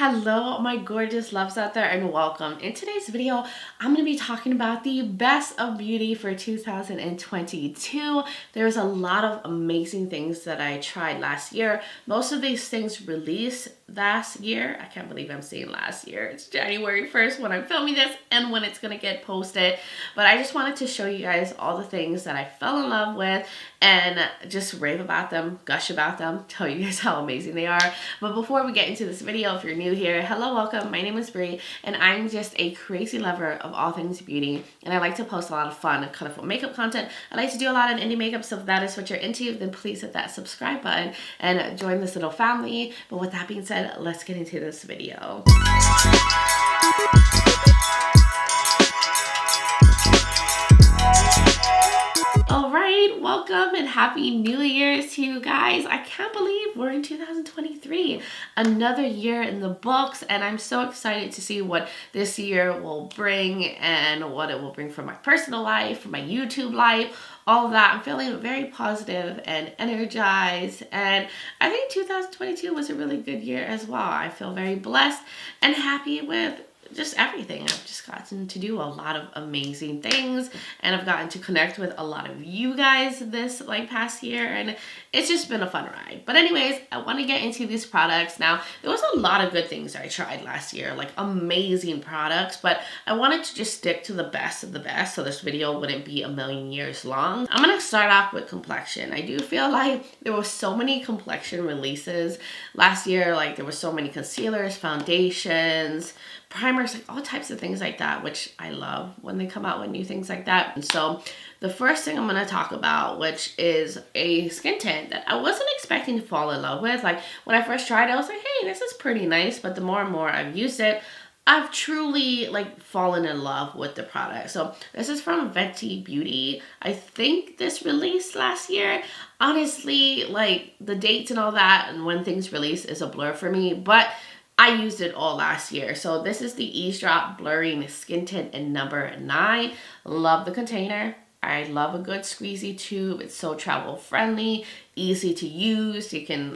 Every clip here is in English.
Hello, my gorgeous loves out there, and welcome. In today's video, I'm going to be talking about the best of beauty for 2022. There's a lot of amazing things that I tried last year. Most of these things released last year. I can't believe I'm saying last year. It's January 1st when I'm filming this and when it's going to get posted. But I just wanted to show you guys all the things that I fell in love with and just rave about them, gush about them, tell you guys how amazing they are. But before we get into this video, if you're new here, hello, welcome. My name is Bree, and I'm just a crazy lover of all things beauty, and I like to post a lot of fun and colorful makeup content. I like to do a lot of indie makeup, so if that is what you're into, then please hit that subscribe button and join this little family. But with that being said, let's get into this video. Alright, welcome and happy New Year's to you guys. I can't believe we're in 2023. Another year in the books, and I'm so excited to see what this year will bring and what it will bring for my personal life, for my YouTube life, all of that. I'm feeling very positive and energized, and I think 2022 was a really good year as well. I feel very blessed and happy with just everything. I've just gotten to do a lot of amazing things, and I've gotten to connect with a lot of you guys this past year, and it's just been a fun ride. But anyways, I want to get into these products now. There was a lot of good things I tried last year, like amazing products, but I wanted to just stick to the best of the best so this video wouldn't be a million years long. I'm gonna start off with complexion. I do feel like there were so many complexion releases last year. Like there were so many concealers, foundations, primers, like all types of things like that, which I love when they come out with new things like that. And so the first thing I'm going to talk about, which is a skin tint that I wasn't expecting to fall in love with. Like when I first tried it, I was like, hey, this is pretty nice. But the more and more I've used it, I've truly fallen in love with the product. So this is from Fenty Beauty. I think this released last year. Honestly, the dates and all that and when things release is a blur for me, but I used it all last year. So this is the Eavesdrop Blurring Skin Tint in number 9. Love the container. I love a good squeezy tube. It's so travel friendly, easy to use. You can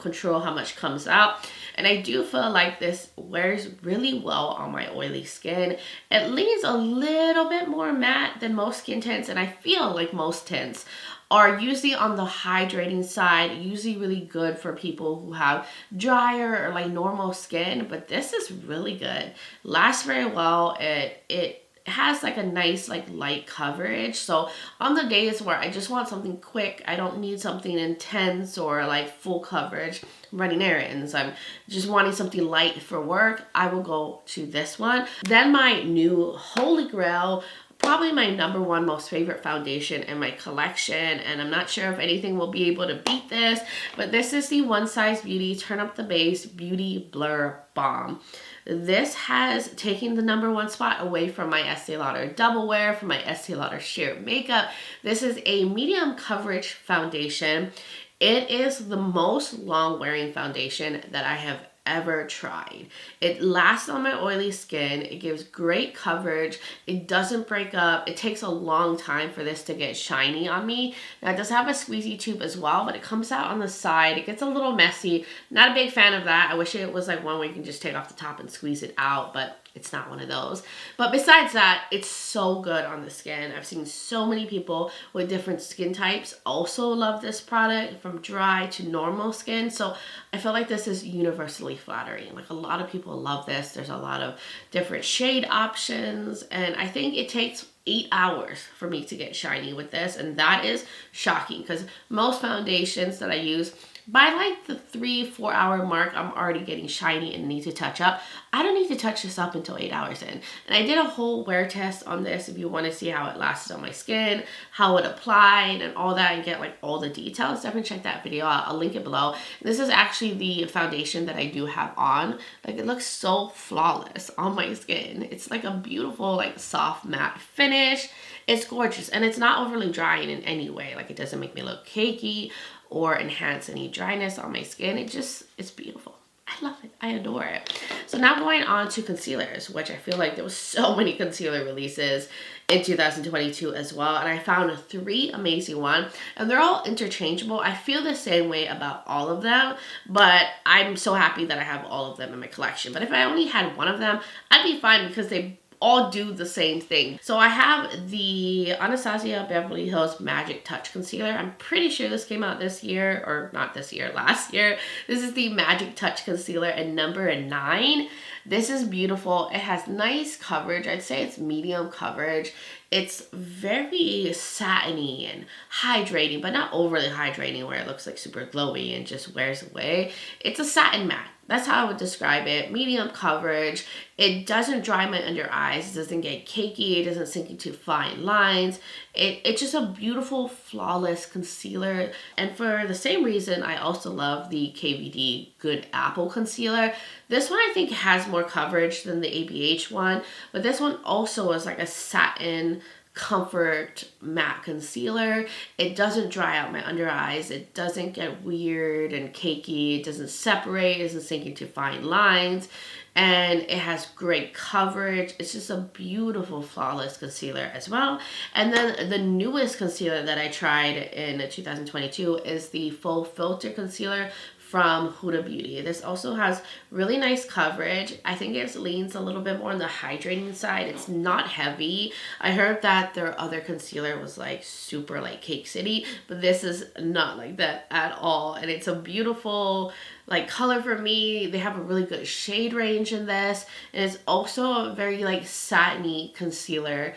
control how much comes out. And I do feel like this wears really well on my oily skin. It leaves a little bit more matte than most skin tints, and I feel like most tints are usually on the hydrating side, usually really good for people who have drier or normal skin, but this is really good. Lasts very well. It has a nice light coverage. So on the days where I just want something quick, I don't need something intense or full coverage, running errands, I'm just wanting something light for work, I will go to this one. Then my new holy grail, probably my number one most favorite foundation in my collection, and I'm not sure if anything will be able to beat this, but this is the One Size Beauty Turn Up the Base Beauty Blur Balm. This has taken the number one spot away from my Estee Lauder Double Wear, from my Estee Lauder Sheer Makeup. This is a medium coverage foundation. It is the most long wearing foundation that I have ever tried. It lasts on my oily skin. It gives great coverage. It doesn't break up. It takes a long time for this to get shiny on me. Now it does have a squeezy tube as well, but it comes out on the side. It gets a little messy. Not a big fan of that. I wish it was one where you can just take off the top and squeeze it out, but it's not one of those. But besides that, it's so good on the skin. I've seen so many people with different skin types also love this product, from dry to normal skin. So I feel like this is universally flattering. A lot of people love this. There's a lot of different shade options, and I think it takes 8 hours for me to get shiny with this, and that is shocking because most foundations that I use, by the 3-4 hour mark, I'm already getting shiny and need to touch up. I don't need to touch this up until 8 hours in. And I did a whole wear test on this if you want to see how it lasted on my skin, how it applied and all that, and get all the details. Definitely check that video out. I'll link it below. This is actually the foundation that I do have on. It looks so flawless on my skin. It's a beautiful soft matte finish. It's gorgeous, and it's not overly drying in any way. It doesn't make me look cakey or enhance any dryness on my skin. It's beautiful. I love it. I adore it. So now going on to concealers, which I feel like there was so many concealer releases in 2022 as well. And I found 3 amazing ones, and they're all interchangeable. I feel the same way about all of them, but I'm so happy that I have all of them in my collection. But if I only had one of them, I'd be fine because they all do the same thing. So I have the Anastasia Beverly Hills Magic Touch Concealer. I'm pretty sure this came out this year, or not this year, last year. This is the Magic Touch Concealer in number 9. This is beautiful. It has nice coverage. I'd say it's medium coverage. It's very satiny and hydrating, but not overly hydrating where it looks like super glowy and just wears away. It's a satin matte. That's how I would describe it. Medium coverage. It doesn't dry my under eyes. It doesn't get cakey. It doesn't sink into fine lines. It's just a beautiful, flawless concealer. And for the same reason, I also love the KVD Good Apple Concealer. This one I think has more coverage than the ABH one, but this one also is like a satin comfort matte concealer. It doesn't dry out my under eyes. It doesn't get weird and cakey. It doesn't separate. It doesn't sink into fine lines. And it has great coverage. It's just a beautiful, flawless concealer as well. And then the newest concealer that I tried in 2022 is the Full Filter Concealer from Huda Beauty. This also has really nice coverage. I think it leans a little bit more on the hydrating side. It's not heavy. I heard that their other concealer was like super like Cake City, but this is not like that at all. And it's a beautiful like color for me. They have a really good shade range in this. And it's also a very like satiny concealer.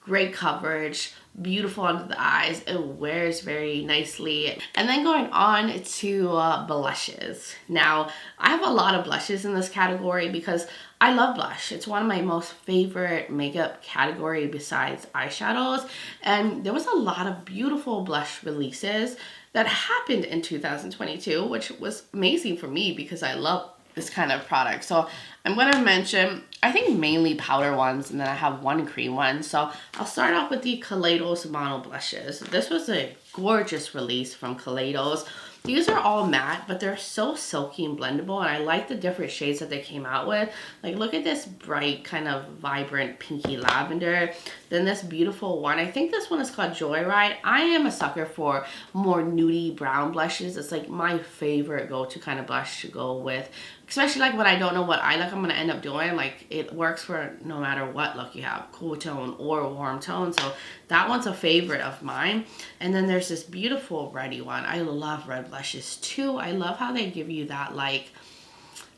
Great coverage, beautiful under the eyes. It wears very nicely. And then going on to blushes. Now, I have a lot of blushes in this category because I love blush. It's one of my most favorite makeup category besides eyeshadows. And there was a lot of beautiful blush releases that happened in 2022, which was amazing for me because I love this kind of product. So I'm going to mention, I think mainly powder ones, and then I have one cream one. So I'll start off with the Kaleidos Mono Blushes. This was a gorgeous release from Kaleidos. These are all matte, but they're so silky and blendable, and I like the different shades that they came out with. Like, look at this bright, kind of vibrant pinky lavender. Then this beautiful one. I think this one is called Joyride. I am a sucker for more nudie brown blushes. It's like my favorite go-to kind of blush to go with. Especially like when I don't know what eye look I'm going to end up doing. Like, it works for no matter what look you have, cool tone or warm tone. So that one's a favorite of mine. And then there's this beautiful reddy one. I love red blushes too. I love how they give you that like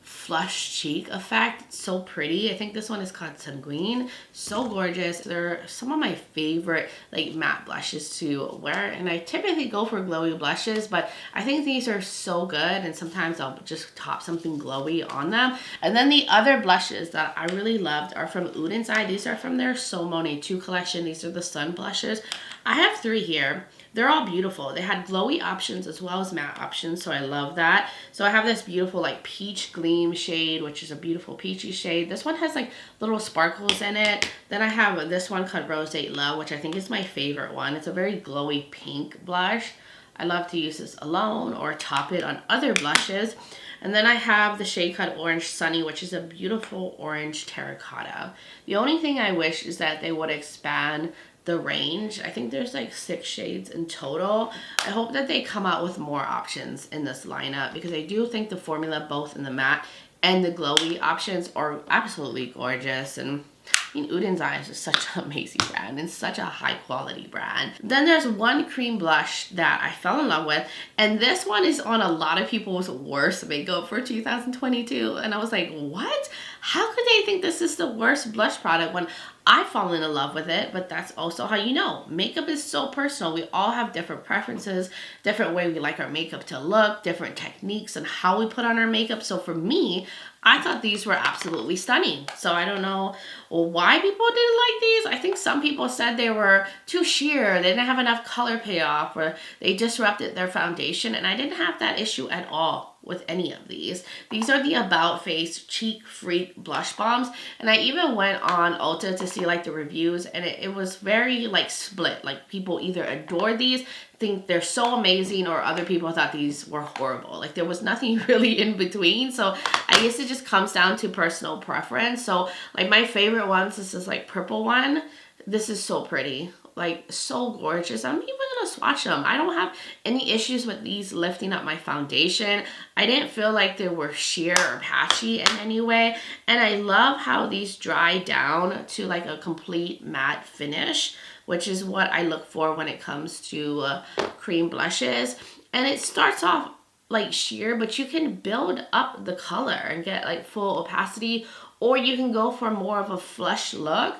flush cheek effect. It's so pretty. I think this one is called Sanguine. So gorgeous. They're some of my favorite like matte blushes to wear, and I typically go for glowy blushes, but I think these are so good, and sometimes I'll just top something glowy on them. And then the other blushes that I really loved are from Odens. These are from their Solmane 2 collection. These are the sun blushes. I have 3 here. They're all beautiful. They had glowy options as well as matte options, so I love that. So I have this beautiful like peach gleam shade, which is a beautiful peachy shade. This one has like little sparkles in it. Then I have this one called Rosé Love, which I think is my favorite one. It's a very glowy pink blush. I love to use this alone or top it on other blushes. And then I have the shade called Orange Sunny, which is a beautiful orange terracotta. The only thing I wish is that they would expand the range. I think there's like 6 shades in total. I hope that they come out with more options in this lineup because I do think the formula, both in the matte and the glowy options, are absolutely gorgeous. And I mean, Odens Eyes is such an amazing brand and such a high quality brand. Then there's one cream blush that I fell in love with, and this one is on a lot of people's worst makeup for 2022. And I was like, what? How could they think this is the worst blush product when I've fallen in love with it? But that's also how you know. Makeup is so personal. We all have different preferences, different way we like our makeup to look, different techniques and how we put on our makeup. So for me, I thought these were absolutely stunning. So I don't know why people didn't like these. I think some people said they were too sheer. They didn't have enough color payoff, or they disrupted their foundation. And I didn't have that issue at all with any of these. These are the About Face Cheek Freak Blush Bombs. And I even went on Ulta to see like the reviews, and it was very like split. Like people either adore these, think they're so amazing, or other people thought these were horrible. Like there was nothing really in between. So I guess it just comes down to personal preference. So like my favorite ones, this is like purple one. This is so pretty, like so gorgeous. I'm even gonna swatch them. I don't have any issues with these lifting up my foundation. I didn't feel like they were sheer or patchy in any way. And I love how these dry down to like a complete matte finish, which is what I look for when it comes to cream blushes. And it starts off like sheer, but you can build up the color and get like full opacity, or you can go for more of a flush look.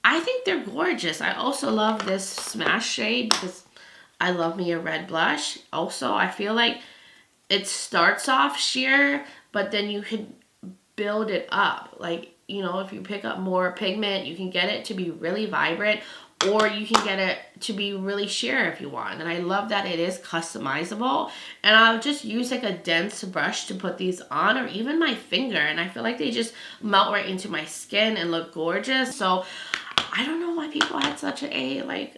I think they're gorgeous. I also love this Smash shade because I love me a red blush. Also, I feel like it starts off sheer, but then you can build it up. Like, you know, if you pick up more pigment, you can get it to be really vibrant, or you can get it to be really sheer if you want. And I love that it is customizable. And I'll just use like a dense brush to put these on, or even my finger. And I feel like they just melt right into my skin and look gorgeous. So I don't know why people had such a like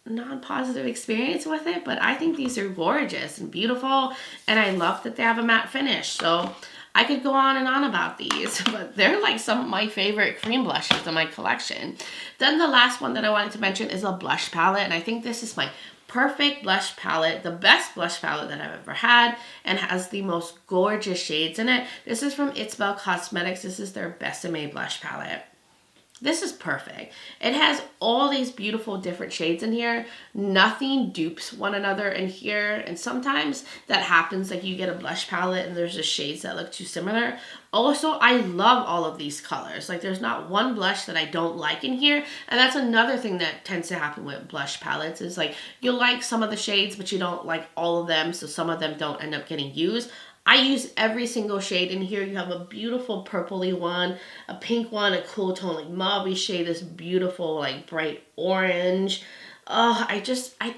non-positive experience with it, but I think these are gorgeous and beautiful, and I love that they have a matte finish. So I could go on and on about these, but they're like some of my favorite cream blushes in my collection. Then the last one that I wanted to mention is a blush palette, and I think this is my perfect blush palette, the best blush palette that I've ever had, and has the most gorgeous shades in it. This is from It's Belle Cosmetics. This is their Besame blush palette. This is perfect. It has all these beautiful different shades in here. Nothing dupes one another in here. And sometimes that happens, like you get a blush palette and there's just shades that look too similar. Also, I love all of these colors. Like there's not one blush that I don't like in here. And that's another thing that tends to happen with blush palettes is like you'll like some of the shades, but you don't like all of them. So some of them don't end up getting used. I use every single shade in here. You have a beautiful purpley one, a pink one, a cool tone like mauve shade, this beautiful like bright orange. I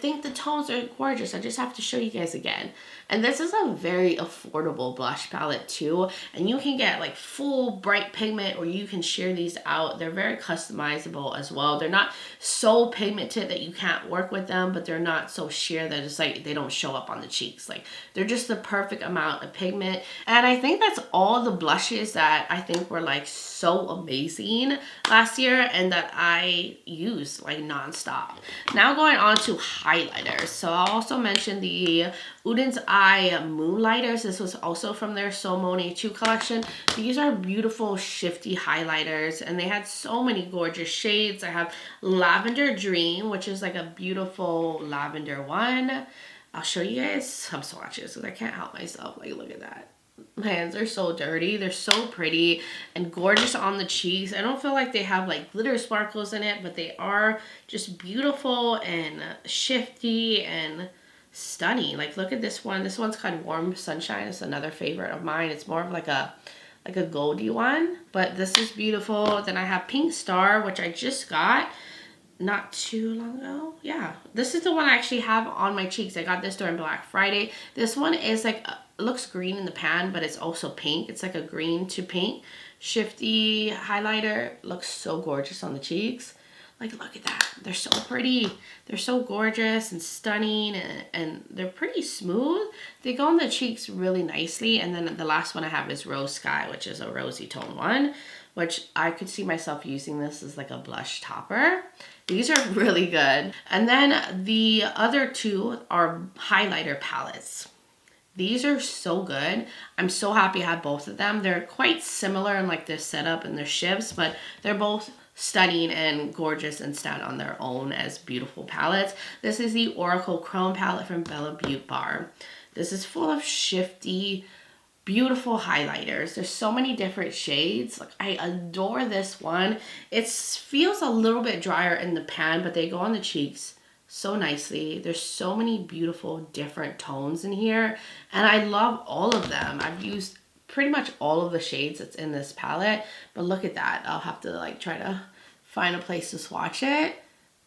think the tones are gorgeous. I just have to show you guys again. And this is a very affordable blush palette too. And you can get like full bright pigment, or you can sheer these out. They're very customizable as well. They're not so pigmented that you can't work with them, but they're not so sheer that it's like they don't show up on the cheeks. Like they're just the perfect amount of pigment. And I think that's all the blushes that I think were like so amazing last year and that I use like nonstop. Now going on to highlighters. So I'll also mention the Odens Moonlighters. This was also from their Solmane 2 collection. These are beautiful shifty highlighters, and they had so many gorgeous shades. I have Lavender Dream, which is like a beautiful lavender one. I'll show you guys some swatches because I can't help myself. Like, look at that. My hands are so dirty. They're so pretty and gorgeous on the cheeks. I don't feel like they have like glitter sparkles in it, but they are just beautiful and shifty and stunning. Like look at this one. This one's called Warm Sunshine. It's another favorite of mine. It's more of like a goldy one, but this is beautiful. Then I have Pink Star, which I just got not too long ago. Yeah, this is the one I actually have on my cheeks. I got this during Black Friday. This one is like it looks green in the pan, but it's also pink. It's like a green to pink shifty highlighter. Looks so gorgeous on the cheeks. Like, look at that. They're so pretty. They're so gorgeous and stunning, and they're pretty smooth. They go on the cheeks really nicely. And then the last one I have is Rose Sky, which is a rosy tone one, which I could see myself using this as like a blush topper. These are really good. And then the other two are highlighter palettes. These are so good. I'm so happy I have both of them. They're quite similar in like their setup and their shifts, but they're both stunning and gorgeous and stand on their own as beautiful palettes. This is the Oracle Chrome palette from Bella Beauty Bar. This is full of shifty, beautiful highlighters. There's so many different shades. Like I adore this one. It feels a little bit drier in the pan, but they go on the cheeks so nicely. There's so many beautiful different tones in here, and I love all of them. I've used pretty much all of the shades that's in this palette, but look at that. I'll have to like try to find a place to swatch it.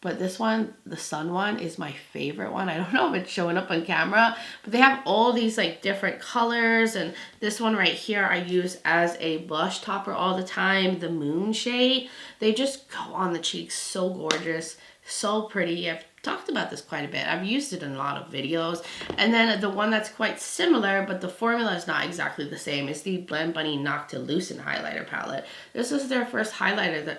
But this one, the sun one, is my favorite one. I don't know if it's showing up on camera, but they have all these like different colors. And this one right here I use as a blush topper all the time, the moon shade. They just go on the cheeks so gorgeous, so pretty. I've talked about this quite a bit. I've used it in a lot of videos. And then the one that's quite similar, but the formula is not exactly the same, is the Blend Bunny Knock to Loosen highlighter palette. This is their first highlighter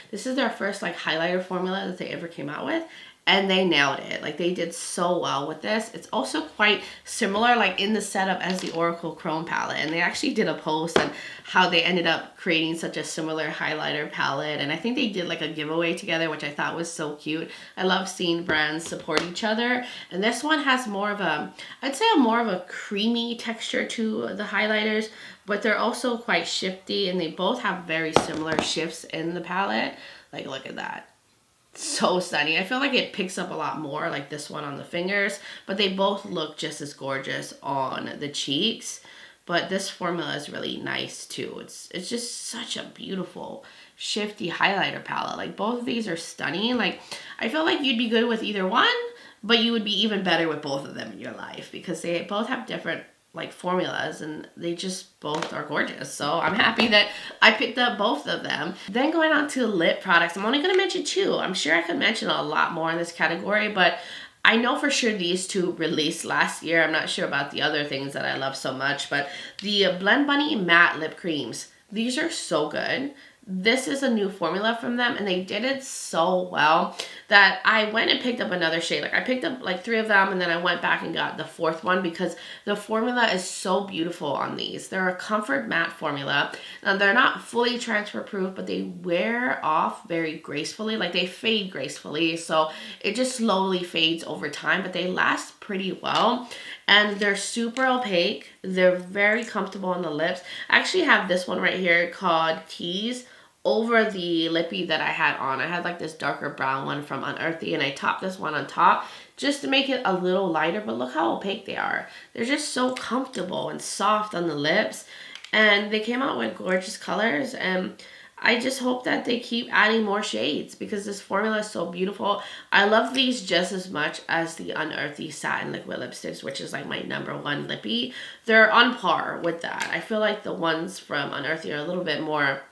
this is their first like highlighter formula that they ever came out with. And they nailed it. Like, they did so well with this. It's also quite similar, like, in the setup as the Oracle Chrome palette. And they actually did a post on how they ended up creating such a similar highlighter palette. And I think they did like a giveaway together, which I thought was so cute. I love seeing brands support each other. And this one has more of a, I'd say more of a creamy texture to the highlighters, but they're also quite shifty, and they both have very similar shifts in the palette. Like, look at that. So stunning. I feel like it picks up a lot more, like this one on the fingers, but they both look just as gorgeous on the cheeks. But this formula is really nice too. It's just such a beautiful shifty highlighter palette. Like, both of these are stunning. Like, I feel like you'd be good with either one, but you would be even better with both of them in your life, because they both have different like formulas, and they just both are gorgeous. So I'm happy that I picked up both of them. Then going on to lip products, I'm only going to mention two. I'm sure I could mention a lot more in this category, but I know for sure these two released last year. I'm not sure about the other things that I love so much, but the Blend Bunny matte lip creams, these are so good. This is a new formula from them, and they did it so well that I went and picked up another shade. Like, I picked up like 3 of them, and then I went back and got the 4th one because the formula is so beautiful on these. They're a comfort matte formula. Now, they're not fully transfer proof, but they wear off very gracefully. Like, they fade gracefully, so it just slowly fades over time, but they last pretty well. And they're super opaque. They're very comfortable on the lips. I actually have this one right here called Tease over the lippy that I had on. I had like this darker brown one from Unearthly, and I topped this one on top just to make it a little lighter, but look how opaque they are. They're just so comfortable and soft on the lips, and they came out with gorgeous colors, and I just hope that they keep adding more shades because this formula is so beautiful. I love these just as much as the Unearthly Satin Liquid Lipsticks, which is like my #1 lippy. They're on par with that. I feel like the ones from Unearthly are a little bit more,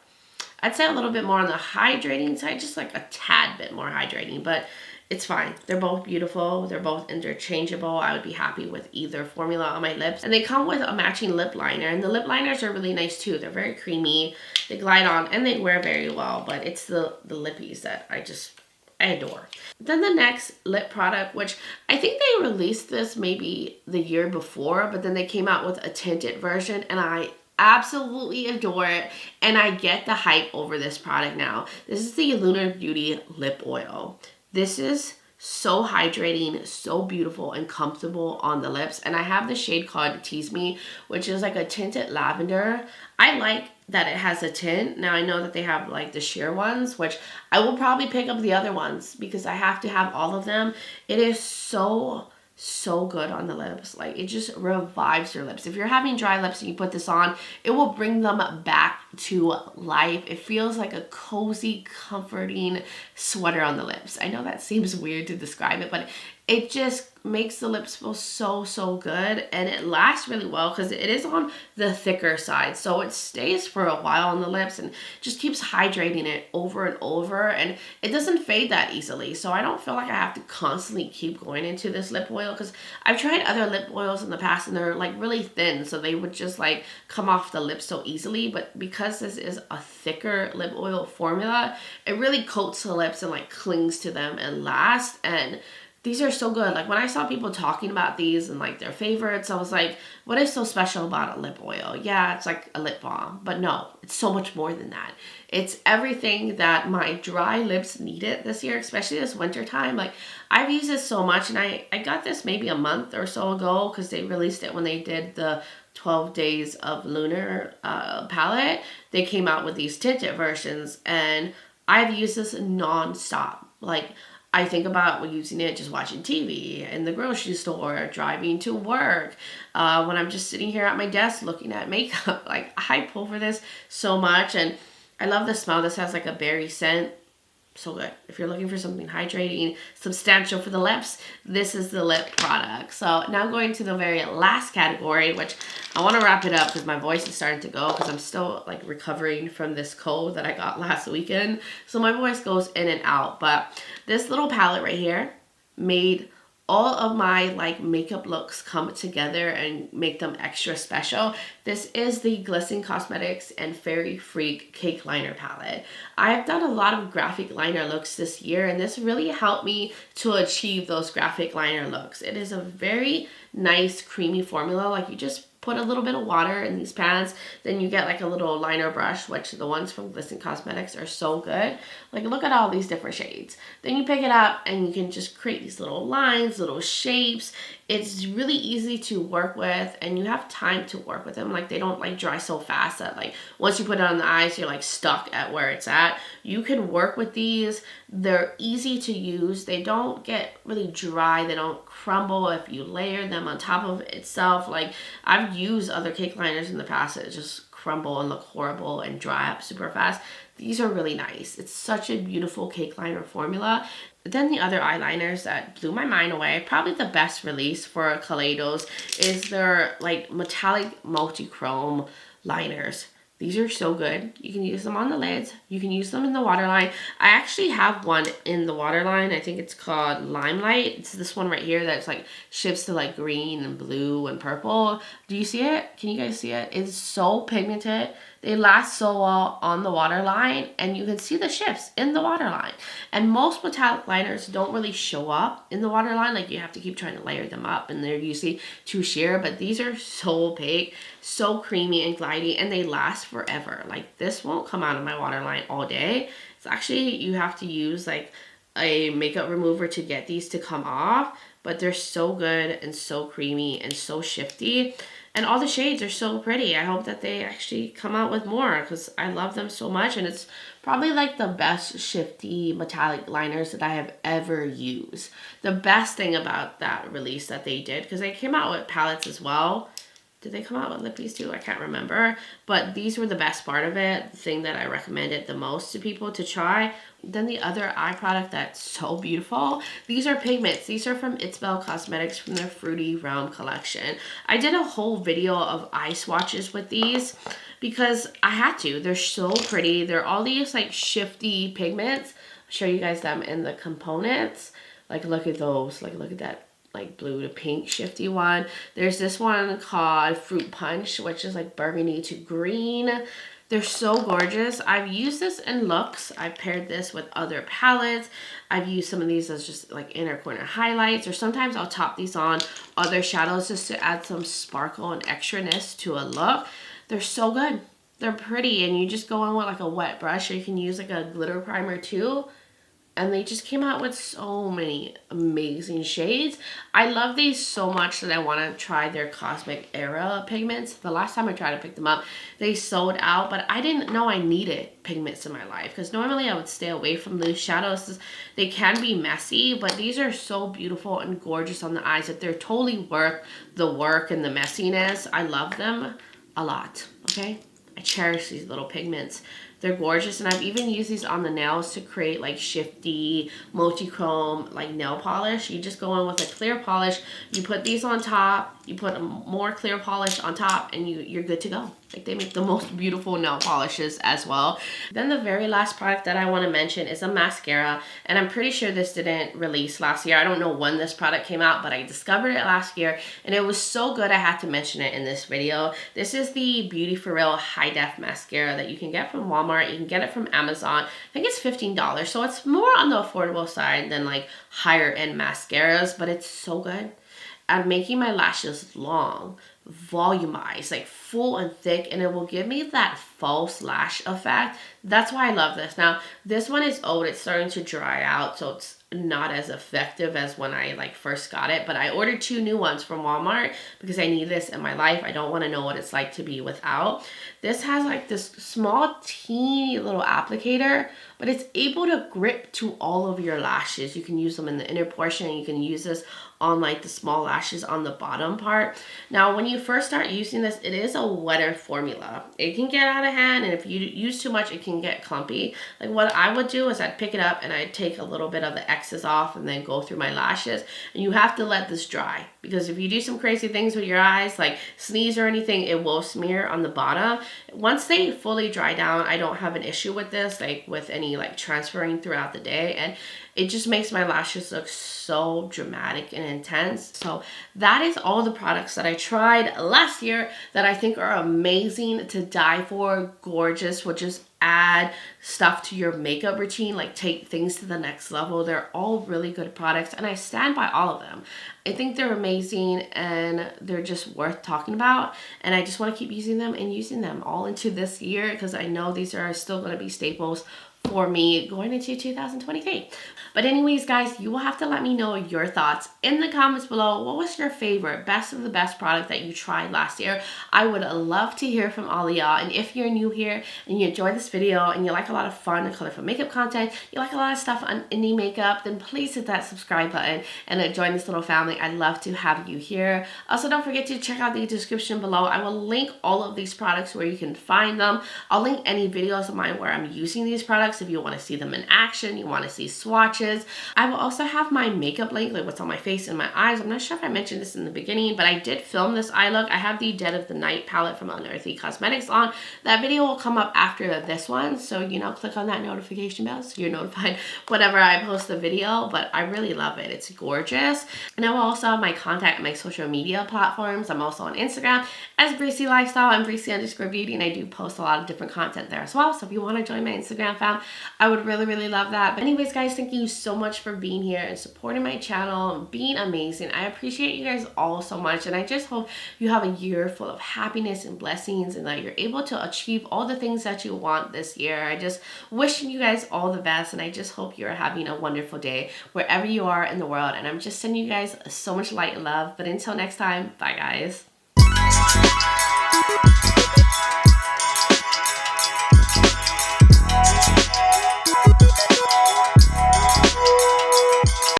I'd say a little bit more on the hydrating side, just like a tad bit more hydrating, but it's fine. They're both beautiful. They're both interchangeable. I would be happy with either formula on my lips. And they come with a matching lip liner, and the lip liners are really nice too. They're very creamy. They glide on, and they wear very well, but it's the lippies that I adore. Then the next lip product, which I think they released this maybe the year before, but then they came out with a tinted version, and I absolutely adore it, and I get the hype over this product now. This is the Lunar Beauty Lip Oil. This is so hydrating, so beautiful and comfortable on the lips. And I have the shade called Tease Me, which is like a tinted lavender. I like that it has a tint. Now, I know that they have like the sheer ones, which I will probably pick up the other ones because I have to have all of them. It is so good on the lips. Like, it just revives your lips. If you're having dry lips and you put this on, it will bring them back to life. It feels like a cozy, comforting sweater on the lips. I know that seems weird to describe it, but it just makes the lips feel so good, and it lasts really well because it is on the thicker side, so it stays for a while on the lips and just keeps hydrating it over and over, and it doesn't fade that easily. So I don't feel like I have to constantly keep going into this lip oil, because I've tried other lip oils in the past and they're like really thin, so they would just like come off the lips so easily. But because this is a thicker lip oil formula, it really coats the lips and like clings to them and lasts. And these are so good. Like, when I saw people talking about these and like their favorites, I was like, what is so special about a lip oil? Yeah, it's like a lip balm, but no, it's so much more than that. It's everything that my dry lips needed this year, especially this winter time. Like, I've used this so much, and I got this maybe a month or so ago because they released it when they did the 12 Days of Lunar palette. They came out with these tinted versions, and I've used this non-stop. Like, I think about using it just watching TV, in the grocery store, driving to work, when I'm just sitting here at my desk looking at makeup. Like, I pull for this so much, and I love the smell. This has like a berry scent. So good. If you're looking for something hydrating, substantial for the lips, this is the lip product. So now going to the very last category, which I want to wrap it up because my voice is starting to go because I'm still like recovering from this cold that I got last weekend. So my voice goes in and out. But this little palette right here made all of my like makeup looks come together and make them extra special. This is the Glisten Cosmetics and Fairy Freak Cake Liner Palette. I've done a lot of graphic liner looks this year, and this really helped me to achieve those graphic liner looks. It is a very nice creamy formula. Like you just put a little bit of water in these pans, then you get like a little liner brush, which the ones from Glisten Cosmetics are so good. Like look at all these different shades. Then you pick it up and you can just create these little lines, little shapes. It's really easy to work with, and you have time to work with them. Like they don't like dry so fast that like once you put it on the eyes, you're like stuck at where it's at. You can work with these. They're easy to use. They don't get really dry. They don't crumble if you layer them on top of itself. Like I've used other cake liners in the past that just crumble and look horrible and dry up super fast. These are really nice. It's such a beautiful cake liner formula. Then the other eyeliners that blew my mind away, probably the best release for Kaleidos, is their like metallic multi-chrome liners. These are so good. You can use them on the lids. You can use them in the waterline. I actually have one in the waterline. I think it's called Limelight. It's this one right here that's like shifts to like green and blue and purple. Do you see it? Can you guys see it? It's so pigmented. They last so well on the waterline, and you can see the shifts in the waterline. And most metallic liners don't really show up in the waterline. Like you have to keep trying to layer them up, and they're usually too sheer. But these are so opaque, so creamy and glidey, and they last forever. Like this won't come out of my waterline all day. It's actually, you have to use like a makeup remover to get these to come off. But they're so good and so creamy and so shifty. And all the shades are so pretty. I hope that they actually come out with more because I love them so much. And it's probably like the best shifty metallic liners that I have ever used. The best thing about that release that they did, because they came out with palettes as well. Did they come out with lippies too? I can't remember. But these were the best part of it. The thing that I recommended the most to people to try. Then the other eye product that's so beautiful. These are pigments. These are from It's Belle Cosmetics from their Fruity Realm collection. I did a whole video of eye swatches with these because I had to. They're so pretty. They're all these like shifty pigments. I'll show you guys them in the components. Like look at those. Like look at that like blue to pink shifty one. There's this one called Fruit Punch, which is like burgundy to green. They're so gorgeous. I've used this in looks. I've paired this with other palettes. I've used some of these as just like inner corner highlights, or sometimes I'll top these on other shadows just to add some sparkle and extraness to a look. They're so good. They're pretty, and you just go in with like a wet brush, or you can use like a glitter primer too. And they just came out with so many amazing shades. I love these so much that I want to try their Cosmic Era pigments. The last time I tried to pick them up, they sold out, but I didn't know I needed pigments in my life because normally I would stay away from these shadows. They can be messy, but these are so beautiful and gorgeous on the eyes that they're totally worth the work and the messiness. I love them a lot, okay? I cherish these little pigments. They're gorgeous, and I've even used these on the nails to create like shifty multi-chrome like nail polish. You just go in with a clear polish, you put these on top, you put more clear polish on top, and you're good to go. Like they make the most beautiful nail polishes as well. Then the very last product that I want to mention is a mascara, and I'm pretty sure this didn't release last year. I don't know when this product came out, but I discovered it last year, and it was so good I had to mention it in this video. This is the Beauty For Real High Def Mascara that you can get from Walmart. You can get it from Amazon. I think it's $15, so it's more on the affordable side than like higher end mascaras, but it's so good at making my lashes long, volumized, like full and thick, and it will give me that false lash effect. That's why I love this. Now, this one is old. It's starting to dry out, so it's not as effective as when I like first got it, but I ordered 2 new ones from Walmart because I need this in my life. I don't want to know what it's like to be without. This has like this small teeny little applicator, but it's able to grip to all of your lashes. You can use them in the inner portion. You can use this on like the small lashes on the bottom part. Now, when you first start using this, it is a wetter formula. It can get out of hand, and if you use too much, it can get clumpy. Like what I would do is I'd pick it up and I'd take a little bit of the excess off and then go through my lashes. And you have to let this dry, because if you do some crazy things with your eyes, like sneeze or anything, it will smear on the bottom. Once they fully dry down, I don't have an issue with this, like with any like transferring throughout the day, and it just makes my lashes look so dramatic and intense. So that is all the products that I tried last year that I think are amazing, to die for, gorgeous, will just add stuff to your makeup routine, like take things to the next level. They're all really good products, and I stand by all of them. I think they're amazing, and they're just worth talking about, and I just want to keep using them and using them all into this year, because I know these are still going to be staples for me going into 2023. But anyways, guys, you will have to let me know your thoughts in the comments below. What was your favorite, best of the best product that you tried last year? I would love to hear from all of y'all. And if you're new here and you enjoyed this video and you like a lot of fun and colorful makeup content, you like a lot of stuff on indie makeup, then please hit that subscribe button and join this little family. I'd love to have you here. Also, don't forget to check out the description below. I will link all of these products where you can find them. I'll link any videos of mine where I'm using these products if you want to see them in action, you want to see swatches. I will also have my makeup link, like what's on my face and my eyes. I'm not sure if I mentioned this in the beginning, but I did film this eye look. I have the Dead of the Night palette from Unearthly Cosmetics on. That video will come up after this one, so click on that notification bell so you're notified whenever I post the video. But I really love it. It's gorgeous. And I will also have my contact and my social media platforms. I'm also on Instagram as Breezy Lifestyle and Breezy_Beauty, and I do post a lot of different content there as well. So if you want to join my Instagram fam, I would really, really love that. But anyways, guys, thank you so much for being here and supporting my channel and being amazing. I appreciate you guys all so much, and I just hope you have a year full of happiness and blessings, and that you're able to achieve all the things that you want this year. I just wishing you guys all the best, and I just hope you're having a wonderful day wherever you are in the world. And I'm just sending you guys so much light and love. But until next time, bye guys.